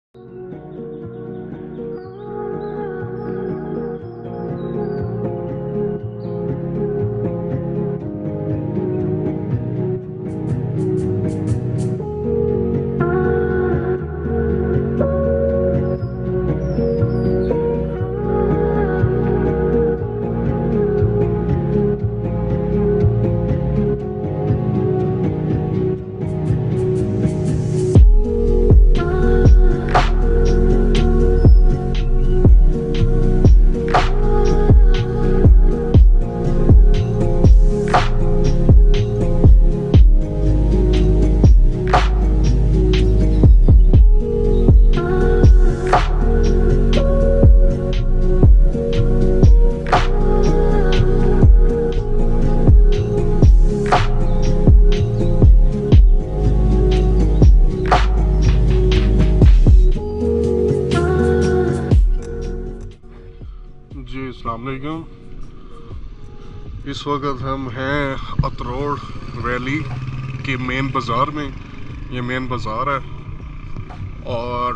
जी अस्सलाम वालेकुम। इस वक्त हम हैं अतरोड़ वैली के मेन बाज़ार में। ये मेन बाज़ार है और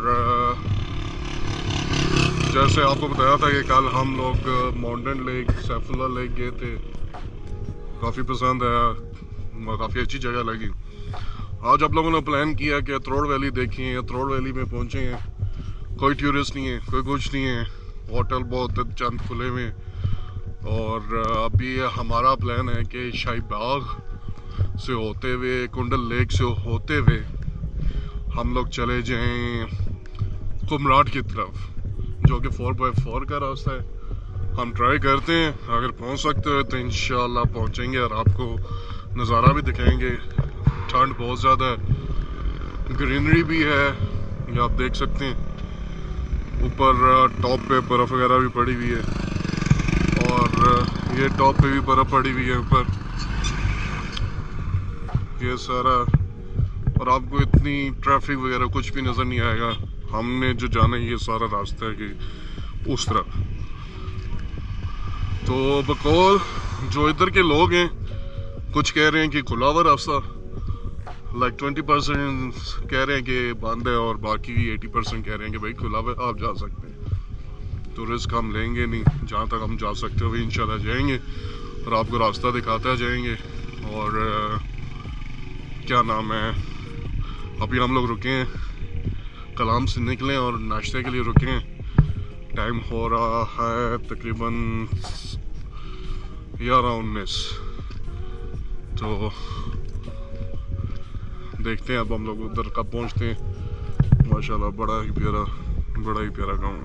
जैसे आपको बताया था कि कल हम लोग माउंटेन लेक सैफुल्ला लेक गए थे, काफ़ी पसंद आया, काफ़ी अच्छी जगह लगी। आज आप लोगों ने प्लान किया कि अतरोड़ वैली देखें। अतरोड़ वैली में पहुँचे हैं, कोई टूरिस्ट नहीं है, कोई कुछ नहीं है, होटल बहुत चंद खुले हुए। और अभी हमारा प्लान है कि शाही बाग से होते हुए, कुंडल लेक से होते हुए हम लोग चले जाएं कुमराट की तरफ, जो कि 4x4 का रास्ता है। हम ट्राई करते हैं, अगर पहुंच सकते हो तो इंशाल्लाह पहुंचेंगे और आपको नज़ारा भी दिखाएंगे। ठंड बहुत ज़्यादा है, ग्रीनरी भी है, ये आप देख सकते हैं। ऊपर टॉप पे बर्फ़ वगैरह भी पड़ी हुई है और ये टॉप पे भी बर्फ़ पड़ी हुई है ऊपर, ये सारा। और आपको इतनी ट्रैफिक वगैरह कुछ भी नज़र नहीं आएगा। हमने जो जाना है ये सारा रास्ता है कि उस तरफ। तो बकौल जो इधर के लोग हैं, कुछ कह रहे हैं कि खुला हुआ रास्ता, लाइक 20% कह रहे हैं कि बंद है और बाकी 80% कह रहे हैं कि भाई खुला हुआ है, आप जा सकते हैं। तो रिस्क हम लेंगे नहीं, जहाँ तक हम जा सकते हो इंशाल्लाह जाएंगे और आपको रास्ता दिखाते जाएंगे। और क्या नाम है, अभी हम लोग रुके हैं, कलाम से निकले और नाश्ते के लिए रुके हैं। टाइम हो रहा है तकरीबन 11:19। तो देखते हैं अब हम लोग उधर कब पहुंचते हैं। माशाल्लाह बड़ा ही प्यारा गाँव है।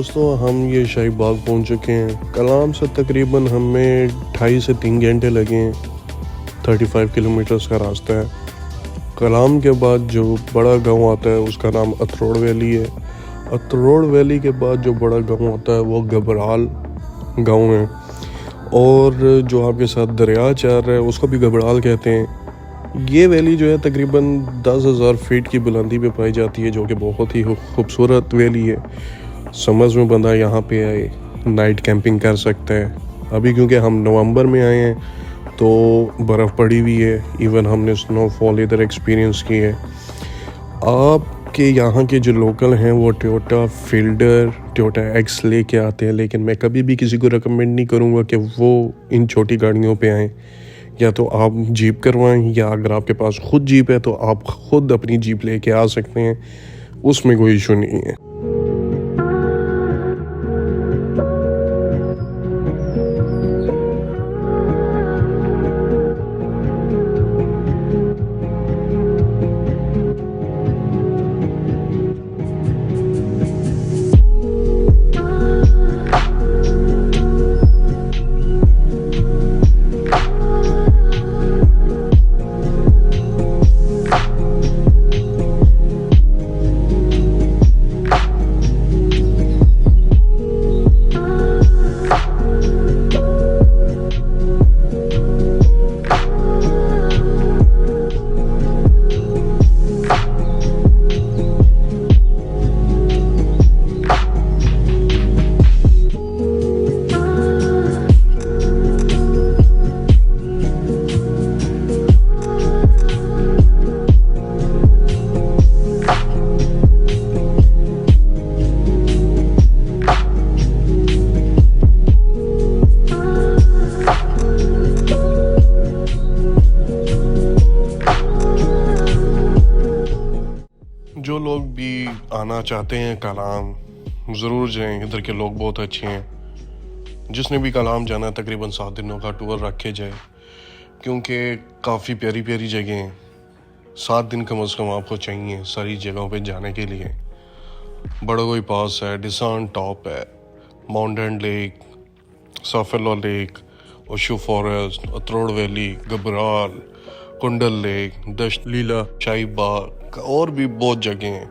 दोस्तों, हम ये शाही बाग पहुंच चुके हैं। कलाम से तकरीबन हमें 2.5 से 3 घंटे लगे हैं। 35 किलोमीटर्स का रास्ता है। कलाम के बाद जो बड़ा गांव आता है उसका नाम अतरोड़ वैली है। अतरोड़ वैली के बाद जो बड़ा गांव आता है वो गबराल गांव है, और जो आपके साथ दरिया चल रहा है उसको भी गबराल कहते हैं। ये वैली जो है तकरीबन 10,000 फीट की बुलंदी पे पाई जाती है, जो कि बहुत ही खूबसूरत वैली है। समर्स में बंदा यहाँ पे आए नाइट कैंपिंग कर सकता है। अभी क्योंकि हम नवंबर में आए हैं तो बर्फ़ पड़ी हुई है, इवन हमने स्नोफॉल इधर एक्सपीरियंस की है। आपके यहाँ के जो लोकल हैं वो टोयोटा फील्डर, टोयोटा एक्स लेके आते हैं, लेकिन मैं कभी भी किसी को रिकमेंड नहीं करूँगा कि वो इन छोटी गाड़ियों पे आएँ। या तो आप जीप करवाएं, या अगर आपके पास खुद जीप है तो आप खुद अपनी जीप लेके आ सकते हैं, उसमें कोई इशू नहीं है। जो लोग भी आना चाहते हैं कलाम, ज़रूर जाएं। इधर के लोग बहुत अच्छे हैं। जिसने भी कलाम जाना है तकरीबन 7 दिनों का टूर रख के जाए, क्योंकि काफ़ी प्यारी प्यारी जगह हैं। 7 दिन कम से कम आपको चाहिए सारी जगहों पे जाने के लिए। बड़गोई पास है, डिसान टॉप है, माउंटेन लेक, साफेला lake, Ushu forest, Utror valley, Gabral, Kundal lake, दश्त लीला, शाही बाग और भी बहुत जगह हैं।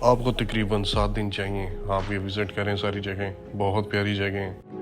आपको तकरीबन 7 दिन चाहिए, आप ये विज़िट करें सारी जगह, बहुत प्यारी जगह हैं।